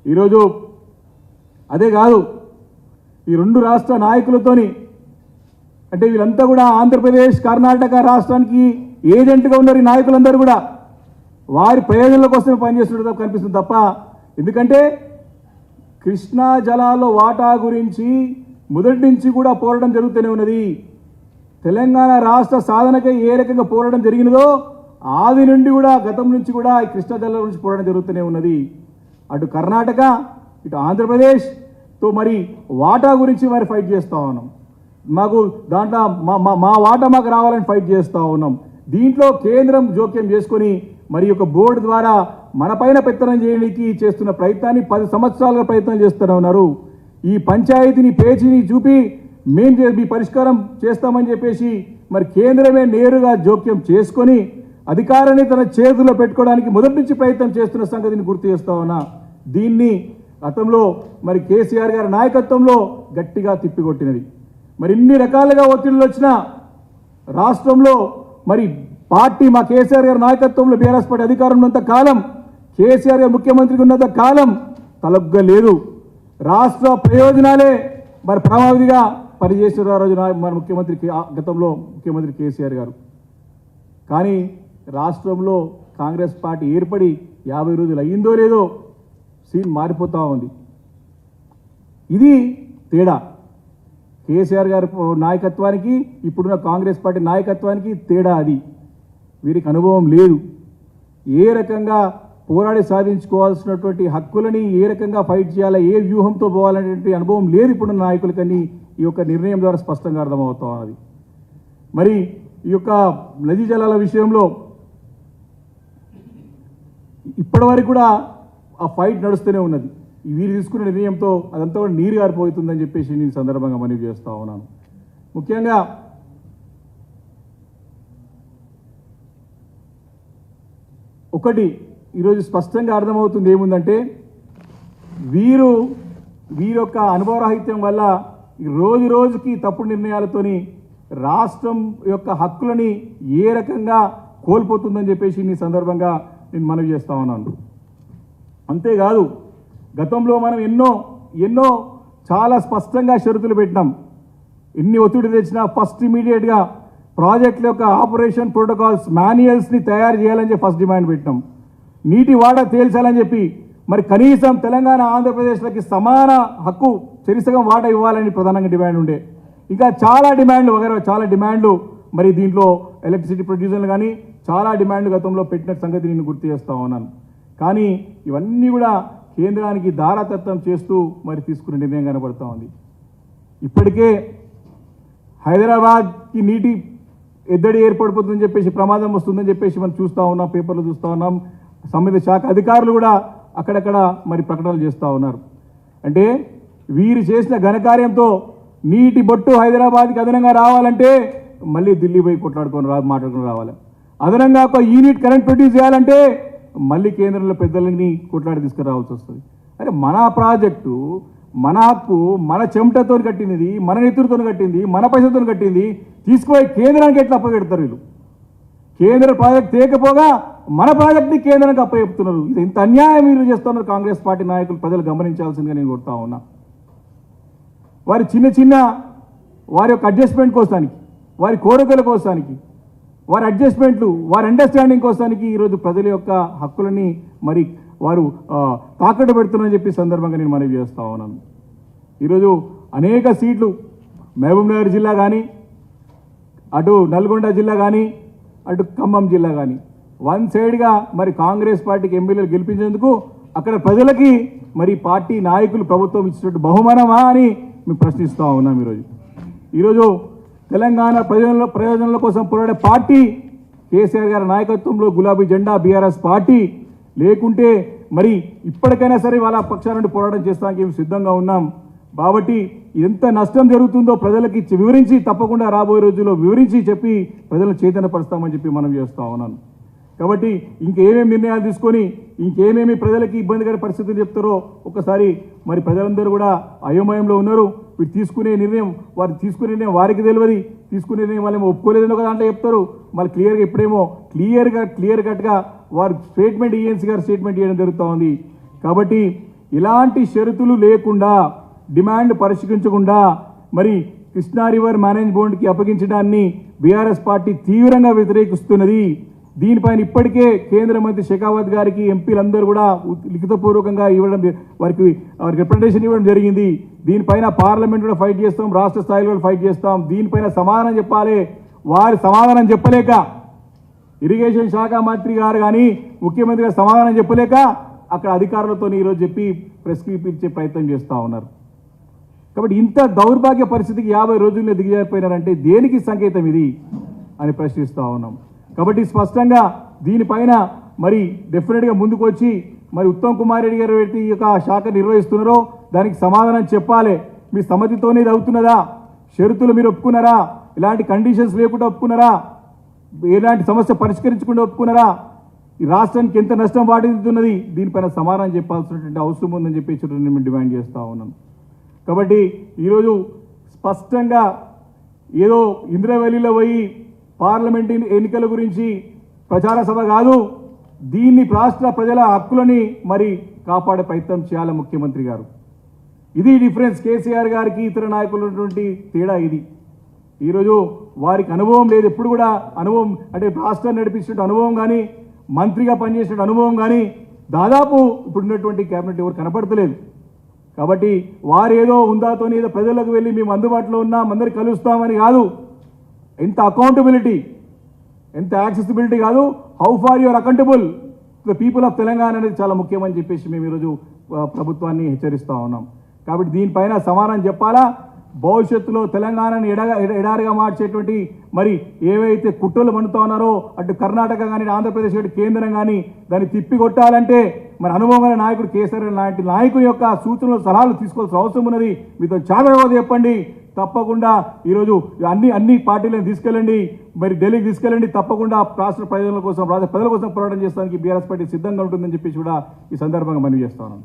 ఈరోజు అదే కాదు, ఈ రెండు రాష్ట్ర నాయకులతోని అంటే వీళ్ళంతా కూడా ఆంధ్రప్రదేశ్ కర్ణాటక రాష్ట్రానికి ఏజెంట్గా ఉన్నారు. ఈ నాయకులందరూ కూడా వారి ప్రయోజనాల కోసమే పనిచేస్తున్నట్టు కనిపిస్తుంది తప్ప, ఎందుకంటే కృష్ణా జలాల వాటా గురించి మొదటి నుంచి కూడా పోరాటం జరుగుతూనే ఉన్నది. తెలంగాణ రాష్ట్ర సాధనకై ఏ రకంగా పోరాటం జరిగినదో ఆది నుండి కూడా గతం నుంచి కూడా ఈ కృష్ణా జలాల గురించి పోరాటం జరుగుతూనే ఉన్నది. అటు కర్ణాటక ఇటు ఆంధ్రప్రదేశ్తో మరి వాటా గురించి మరి ఫైట్ చేస్తూ ఉన్నాం. మాకు దాంట్లో మా వాటా మాకు రావాలని ఫైట్ చేస్తూ ఉన్నాం. దీంట్లో కేంద్రం జోక్యం చేసుకొని మరి యొక్క బోర్డు ద్వారా మన పైన పెత్తనం చేయడానికి చేస్తున్న ప్రయత్నాన్ని 10 సంవత్సరాలుగా ప్రయత్నం చేస్తూనే ఉన్నారు. ఈ పంచాయతీని పేచీని చూపి మేము మీ పరిష్కారం చేస్తామని చెప్పేసి మరి కేంద్రమే నేరుగా జోక్యం చేసుకొని అధికారాన్ని తన చేతుల్లో పెట్టుకోవడానికి మొదటి నుంచి ప్రయత్నం చేస్తున్న సంగతిని గుర్తు చేస్తా ఉన్నా. దీన్ని గతంలో మరి కేసీఆర్ గారి నాయకత్వంలో గట్టిగా తిప్పికొట్టినది. మరి ఇన్ని రకాలుగా ఒత్తిళ్లు వచ్చినా రాష్ట్రంలో మరి పార్టీ మా కేసీఆర్ గారి నాయకత్వంలో బీఆర్ఎస్ పార్టీ అధికారంలో ఉన్నంత కాలం, కేసీఆర్ గారు ముఖ్యమంత్రికి ఉన్నంత కాలం తలగ్గలేదు. రాష్ట్ర ప్రయోజనాలే మరి ప్రమాదిగా పనిచేసిన రోజు మన ముఖ్యమంత్రికి గతంలో ముఖ్యమంత్రి కేసీఆర్ గారు. కానీ రాష్ట్రంలో కాంగ్రెస్ పార్టీ ఏర్పడి 50 రోజులు అయ్యిందో లేదో సీన్ మారిపోతూ ఉంది. ఇది తేడా. కేసీఆర్ గారి నాయకత్వానికి ఇప్పుడున్న కాంగ్రెస్ పార్టీ నాయకత్వానికి తేడా అది. వీరికి అనుభవం లేదు. ఏ రకంగా పోరాడి సాధించుకోవాల్సినటువంటి హక్కులని ఏ రకంగా ఫైట్ చేయాలా, ఏ వ్యూహంతో పోవాలనేటువంటి అనుభవం లేదు ఇప్పుడున్న నాయకులకని ఈ యొక్క నిర్ణయం ద్వారా స్పష్టంగా అర్థమవుతా ఉన్నది. మరి ఈ యొక్క నదీ జలాల విషయంలో ఇప్పటివరకు కూడా ఆ ఫైట్ నడుస్తూనే ఉన్నది. వీరు తీసుకున్న నిర్ణయంతో అదంతా కూడా నీరు గారిపోతుందని చెప్పేసి నేను సందర్భంగా మనవి చేస్తూ ఉన్నాను. ముఖ్యంగా ఒకటి ఈరోజు స్పష్టంగా అర్థమవుతుంది ఏముందంటే, వీరి యొక్క అనుభవరాహిత్యం వల్ల రోజు రోజుకి తప్పుడు నిర్ణయాలతోని రాష్ట్రం యొక్క హక్కులని ఏ రకంగా కోల్పోతుందని చెప్పేసి ఈ సందర్భంగా నేను మనవి చేస్తూ ఉన్నాను. అంతేకాదు, గతంలో మనం ఎన్నో చాలా స్పష్టంగా షరతులు పెట్టినాం. ఎన్ని ఒత్తిడి తెచ్చినా ఫస్ట్ ఇమీడియట్గా ప్రాజెక్టుల యొక్క ఆపరేషన్ ప్రోటోకాల్స్ మాన్యువల్స్ని తయారు చేయాలని చెప్పి ఫస్ట్ డిమాండ్ పెట్టినాం. నీటి వాటా తేల్చాలని చెప్పి మరి కనీసం తెలంగాణ ఆంధ్రప్రదేశ్లకి సమాన హక్కు చెరిసగం వాటా ఇవ్వాలని ప్రధానంగా డిమాండ్ ఉండే. ఇంకా చాలా డిమాండ్లు చాలా డిమాండ్లు మరి దీంట్లో ఎలక్ట్రిసిటీ ప్రొడ్యూసర్లు కానీ చాలా డిమాండ్లు గతంలో పెట్టిన సంగతి నేను గుర్తు చేస్తూ ఉన్నాను. కానీ ఇవన్నీ కూడా కేంద్రానికి దారాదత్తం చేస్తూ మరి తీసుకునే నిర్ణయం కనబడుతూ ఉంది. ఇప్పటికే హైదరాబాద్కి నీటి ఎద్దడి ఏర్పడిపోతుందని చెప్పేసి, ప్రమాదం వస్తుందని చెప్పేసి మనం చూస్తూ ఉన్నాం, పేపర్లు చూస్తూ ఉన్నాం. సంబంధిత శాఖ అధికారులు కూడా అక్కడక్కడ మరి ప్రకటనలు చేస్తూ ఉన్నారు. అంటే వీరు చేసిన ఘనకార్యంతో నీటి బొట్టు హైదరాబాద్కి అదనంగా రావాలంటే మళ్ళీ ఢిల్లీ పోయి మాట్లాడుకొని రావాలి. అదనంగా ఒక యూనిట్ కరెంట్ ప్రొడ్యూస్ చేయాలంటే మళ్ళీ కేంద్రంలో పెద్దలని కొట్లాడి తీసుకురావాల్సి వస్తుంది. అరే మన ప్రాజెక్టు, మన హక్కు, మన చెమటతో కట్టినది, మన నెత్తురుతో కట్టింది, మన పైసలతో కట్టింది, తీసుకుపోయి కేంద్రానికి ఎట్లా అప్పగెడతారు వీళ్ళు? కేంద్ర ప్రాజెక్ట్ తేకపోగా మన ప్రాజెక్ట్ని కేంద్రానికి అప్పచెప్తున్నారు. ఇది ఇంత అన్యాయం వీళ్ళు చేస్తున్నారు కాంగ్రెస్ పార్టీ నాయకులు. ప్రజలు గమనించాల్సిందిగా నేను కోరుతా ఉన్నా. వారి చిన్న వారి యొక్క అడ్జస్ట్మెంట్ కోసానికి, వారి కోరికల కోసానికి, వారి అడ్జస్ట్మెంట్లు, వారి అండర్స్టాండింగ్ కోసానికి ఈరోజు ప్రజల యొక్క హక్కులని మరి వారు తాకట్టు పెడుతున్నారని చెప్పి సందర్భంగా నేను మనవి చేస్తూ ఉన్నాను. ఈరోజు అనేక సీట్లు మహబూబ్నగర్ జిల్లా కానీ, అటు నల్గొండ జిల్లా కానీ, అటు ఖమ్మం జిల్లా కానీ వన్ సైడ్గా మరి కాంగ్రెస్ పార్టీకి ఎమ్మెల్యేలు గెలిపించేందుకు అక్కడ ప్రజలకి మరి పార్టీ నాయకులు ప్రభుత్వం ఇచ్చినట్టు బహుమానమా అని మేము ప్రశ్నిస్తూ ఉన్నాం. ఈరోజు తెలంగాణ ప్రయోజనాల కోసం పోరాడే పార్టీ కేసీఆర్ గారి నాయకత్వంలో గులాబీ జెండా బీఆర్ఎస్ పార్టీ. లేకుంటే మరి ఇప్పటికైనా సరే వాళ్ళ పక్షాల నుండి పోరాటం చేస్తానికి మేము సిద్ధంగా ఉన్నాం. కాబట్టి ఎంత నష్టం జరుగుతుందో ప్రజలకి వివరించి, తప్పకుండా రాబోయే రోజుల్లో వివరించి చెప్పి ప్రజలను చైతన్యపరుస్తామని చెప్పి మనం చేస్తూ ఉన్నాను. కాబట్టి ఇంకేమేమి నిర్ణయాలు తీసుకొని ఇంకేమేమి ప్రజలకి ఇబ్బందికర పరిస్థితులు చెప్తారో ఒకసారి మరి ప్రజలందరూ కూడా అయోమయంలో ఉన్నారు. వీరు తీసుకునే నిర్ణయం వారికి తెలియదు, తీసుకునే నిర్ణయం వాళ్ళేమో ఒప్పుకోలేదని ఒక దాంట్లో చెప్తారు. మళ్ళీ క్లియర్గా ఎప్పుడేమో క్లియర్ కట్గా వారు స్టేట్మెంట్ ఏజెన్సీ గారు స్టేట్మెంట్ చేయడం జరుగుతూ ఉంది. కాబట్టి ఇలాంటి షరతులు లేకుండా డిమాండ్ పరిష్కరించకుండా మరి కృష్ణా రివర్ మేనేజ్ బోర్డుకి అప్పగించడాన్ని బీఆర్ఎస్ పార్టీ తీవ్రంగా వ్యతిరేకిస్తున్నది. దీనిపైన ఇప్పటికే కేంద్ర మంత్రి షెకావత్ గారికి ఎంపీలందరూ కూడా లిఖితపూర్వకంగా ఇవ్వడం వారికి రిప్రజెంటేషన్ ఇవ్వడం జరిగింది. దీనిపైన పార్లమెంట్ కూడా ఫైట్ చేస్తాం, రాష్ట్ర స్థాయిలో కూడా ఫైట్ చేస్తాం. దీనిపైన సమాధానం చెప్పాలి. వారి సమాధానం చెప్పలేక ఇరిగేషన్ శాఖ మంత్రి గారు కానీ ముఖ్యమంత్రి గారు సమాధానం చెప్పలేక అక్కడ అధికారులతో ఈరోజు చెప్పి ప్రెస్ ఇచ్చే ప్రయత్నం చేస్తూ ఉన్నారు. కాబట్టి ఇంత దౌర్భాగ్య పరిస్థితికి 50 రోజుల్లో దిగజారిపోయినారంటే దేనికి సంకేతం ఇది అని ప్రశ్నిస్తూ ఉన్నాం. కాబట్టి స్పష్టంగా దీనిపైన మరి డెఫినెట్గా ముందుకు వచ్చి మరి ఉత్తమ్ కుమార్ రెడ్డి గారు ఈ యొక్క శాఖ నిర్వహిస్తున్నారో దానికి సమాధానం చెప్పాలి. మీ సమ్మతితోనే ఇది అవుతున్నదా? షరతులు మీరు ఒప్పుకున్నారా? ఇలాంటి కండిషన్స్ లేకుండా ఒప్పుకున్నారా? ఎలాంటి సమస్య పరిష్కరించకుండా ఒప్పుకున్నారా? ఈ రాష్ట్రానికి ఎంత నష్టం వాటిల్లుతున్నది? దీనిపైన సమాధానం చెప్పాల్సినటువంటి అవసరం ఉందని చెప్పేసి మేము డిమాండ్ చేస్తూ ఉన్నాం. కాబట్టి ఈరోజు స్పష్టంగా ఏదో ఇంద్రవెల్లిలో పోయి పార్లమెంట్ ఎన్నికల గురించి ప్రచార సభ కాదు, దీన్ని రాష్ట్ర ప్రజల హక్కులని మరి కాపాడే ప్రయత్నం చేయాలి ముఖ్యమంత్రి గారు. ఇది డిఫరెన్స్. కేసీఆర్ గారికి ఇతర నాయకులు ఉన్నటువంటి తేడా ఇది. ఈరోజు వారికి అనుభవం లేదు. ఎప్పుడు కూడా అనుభవం అంటే రాష్ట్రాన్ని నడిపించిన అనుభవం కానీ మంత్రిగా పనిచేసిన అనుభవం కానీ దాదాపు ఇప్పుడున్నటువంటి క్యాబినెట్ ఎవరు కనపడతలేదు. కాబట్టి వారు ఏదో ఉందాతోని ఏదో ప్రజలకు వెళ్ళి మేము అందుబాటులో ఉన్నాం, అందరికి కలుస్తామని కాదు. ఎంత అకౌంటబిలిటీ, ఎంత యాక్సెసిబిలిటీ కాదు, how far your accountable the people of Telangana అనేది చాలా ముఖ్యమని చెప్పేసి మేము ఈరోజు ప్రభుత్వాన్ని హెచ్చరిస్తూ ఉన్నాం. కాబట్టి దీనిపైన సమాధానం చెప్పాలా. భవిష్యత్తులో తెలంగాణను ఎడారిగా మార్చేటువంటి మరి ఏవైతే కుట్రలు పండుతా ఉన్నారో అటు కర్ణాటక కానీ ఆంధ్రప్రదేశ్ కానీ కేంద్రం కానీ దాన్ని తిప్పి కొట్టాలంటే మరి అనుభవమైన నాయకుడు కేసీఆర్ లాంటి నాయకుడి యొక్క సూచనలు సలహాలు తీసుకోవాల్సిన అవసరం ఉన్నది. మీతో చాలా చెప్పండి. తప్పకుండా ఈరోజు అన్ని పార్టీలను తీసుకెళ్ళండి, మరి ఢిల్లీకి తీసుకెళ్ళండి. తప్పకుండా రాష్ట్ర ప్రజల కోసం, రాష్ట్ర ప్రజల కోసం పోరాటం చేస్తానికి బీఆర్ఎస్ పార్టీ సిద్ధంగా ఉంటుందని చెప్పేసి కూడా ఈ సందర్భంగా మనవి చేస్తాను.